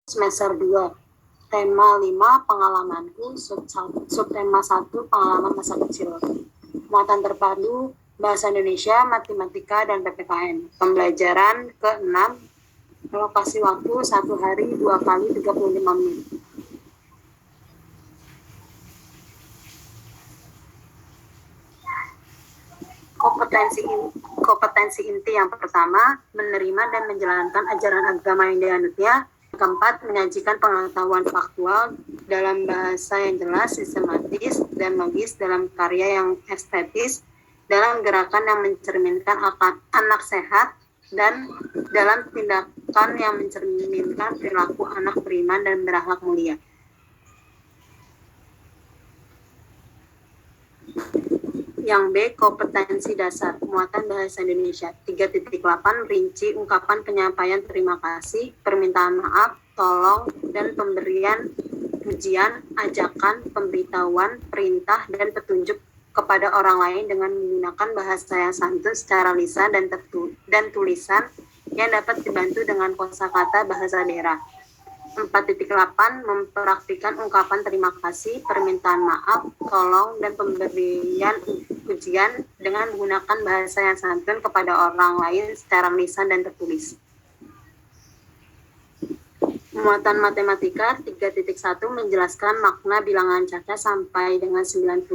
semester 2. Tema 5, pengalamanku, subtema 1, pengalaman masa kecil. Muatan terpadu, bahasa Indonesia, matematika, dan PPKN. Pembelajaran ke-6, alokasi waktu 1 hari 2 kali 35 menit. Kompetensi inti yang pertama, menerima dan menjalankan ajaran agama yang dianutnya. Keempat, menyajikan pengetahuan faktual dalam bahasa yang jelas, sistematis, dan logis dalam karya yang estetis, dalam gerakan yang mencerminkan anak sehat, dan dalam tindakan yang mencerminkan perilaku anak beriman dan berakhlak mulia. Yang B, kompetensi dasar, muatan bahasa Indonesia. 3.8, rinci ungkapan penyampaian terima kasih, permintaan maaf, tolong, dan pemberian pujian, ajakan, pemberitahuan, perintah, dan petunjuk kepada orang lain dengan menggunakan bahasa yang santun secara lisan dan tulisan yang dapat dibantu dengan kosakata bahasa daerah. 4.8, mempraktikkan ungkapan terima kasih, permintaan maaf, tolong, dan pemberian pujian dengan menggunakan bahasa yang santun kepada orang lain secara lisan dan tertulis. Muatan matematika 3.1, menjelaskan makna bilangan caca sampai dengan 99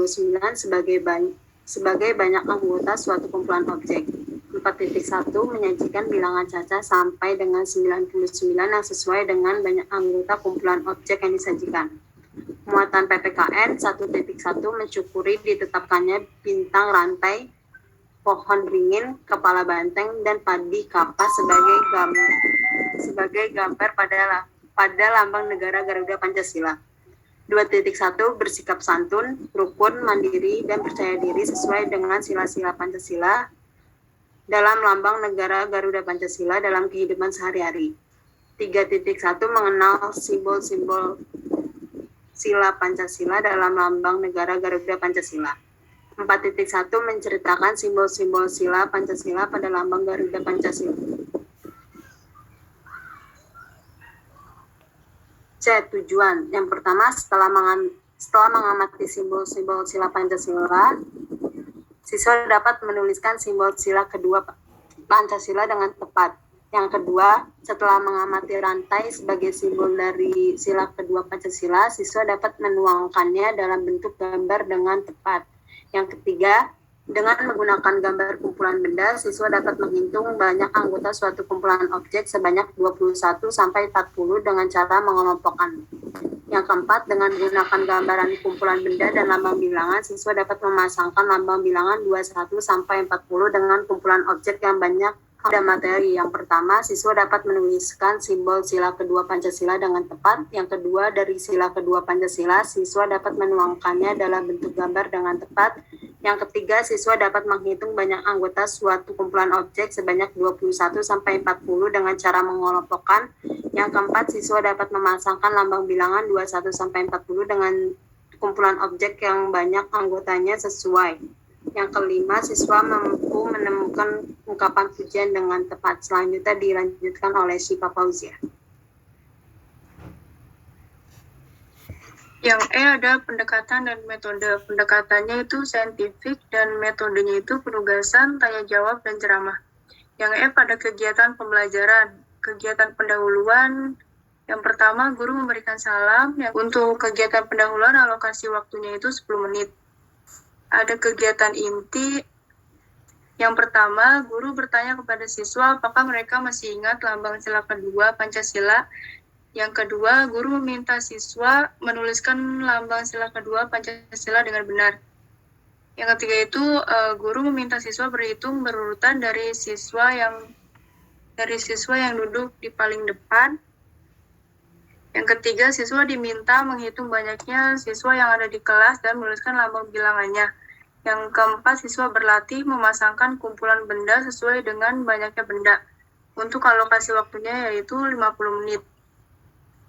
sebagai banyak anggota suatu kumpulan objek. 4.1, menyajikan bilangan caca sampai dengan 99 yang sesuai dengan banyak anggota kumpulan objek yang disajikan. Muatan PPKN 1.1, mensyukuri ditetapkannya bintang rantai, pohon beringin, kepala banteng, dan padi kapas sebagai gambar pada lambang negara Garuda Pancasila. 2.1, bersikap santun, rukun, mandiri, dan percaya diri sesuai dengan sila-sila Pancasila dalam lambang negara Garuda Pancasila dalam kehidupan sehari-hari. 3.1, mengenal simbol-simbol sila Pancasila dalam lambang negara Garuda Pancasila. 4.1, menceritakan simbol-simbol sila Pancasila pada lambang Garuda Pancasila. C. Tujuan. Yang pertama, setelah mengamati simbol-simbol sila Pancasila, siswa dapat menuliskan simbol sila kedua Pancasila dengan tepat. Yang kedua, setelah mengamati rantai sebagai simbol dari sila kedua Pancasila, siswa dapat menuangkannya dalam bentuk gambar dengan tepat. Yang ketiga, dengan menggunakan gambar kumpulan benda, siswa dapat menghitung banyak anggota suatu kumpulan objek sebanyak 21 sampai 40 dengan cara mengelompokkan. Yang keempat, dengan menggunakan gambaran kumpulan benda dan lambang bilangan, siswa dapat memasangkan lambang bilangan 21 sampai 40 dengan kumpulan objek yang banyak ada materi. Yang pertama, siswa dapat menuliskan simbol sila kedua Pancasila dengan tepat. Yang kedua, dari sila kedua Pancasila, siswa dapat menuangkannya dalam bentuk gambar dengan tepat. Yang ketiga, siswa dapat menghitung banyak anggota suatu kumpulan objek sebanyak 21 sampai 40 dengan cara mengelompokkan. Yang keempat, siswa dapat memasangkan lambang bilangan 21 sampai 40 dengan kumpulan objek yang banyak anggotanya sesuai. Yang kelima, siswa mampu menemukan ungkapan pujian dengan tepat. Selanjutnya dilanjutkan oleh Syifa Fauzia. Yang E ada pendekatan dan metode. Pendekatannya itu saintifik dan metodenya itu penugasan, tanya jawab, dan ceramah. Yang E pada kegiatan pembelajaran. Kegiatan pendahuluan, yang pertama guru memberikan salam. Untuk kegiatan pendahuluan alokasi waktunya itu 10 menit. Ada kegiatan inti. Yang pertama, guru bertanya kepada siswa apakah mereka masih ingat lambang sila kedua Pancasila. Yang kedua, guru meminta siswa menuliskan lambang sila kedua Pancasila dengan benar. Yang ketiga itu, guru meminta siswa berhitung berurutan dari siswa yang duduk di paling depan. Yang ketiga, siswa diminta menghitung banyaknya siswa yang ada di kelas dan menuliskan lambang bilangannya. Yang keempat, siswa berlatih memasangkan kumpulan benda sesuai dengan banyaknya benda. Untuk alokasi waktunya yaitu 50 menit.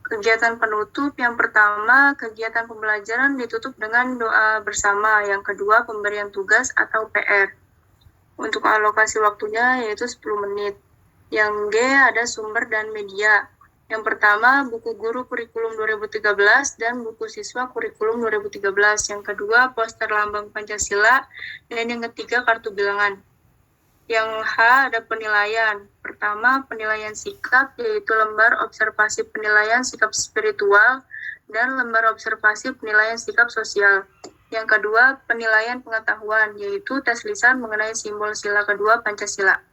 Kegiatan penutup, yang pertama, kegiatan pembelajaran ditutup dengan doa bersama. Yang kedua, pemberian tugas atau PR. Untuk alokasi waktunya yaitu 10 menit. Yang G ada sumber dan media. Yang pertama, buku guru kurikulum 2013 dan buku siswa kurikulum 2013. Yang kedua, poster lambang Pancasila. Dan yang ketiga, kartu bilangan. Yang H ada penilaian. Pertama, penilaian sikap, yaitu lembar observasi penilaian sikap spiritual dan lembar observasi penilaian sikap sosial. Yang kedua, penilaian pengetahuan, yaitu tes lisan mengenai simbol sila kedua Pancasila.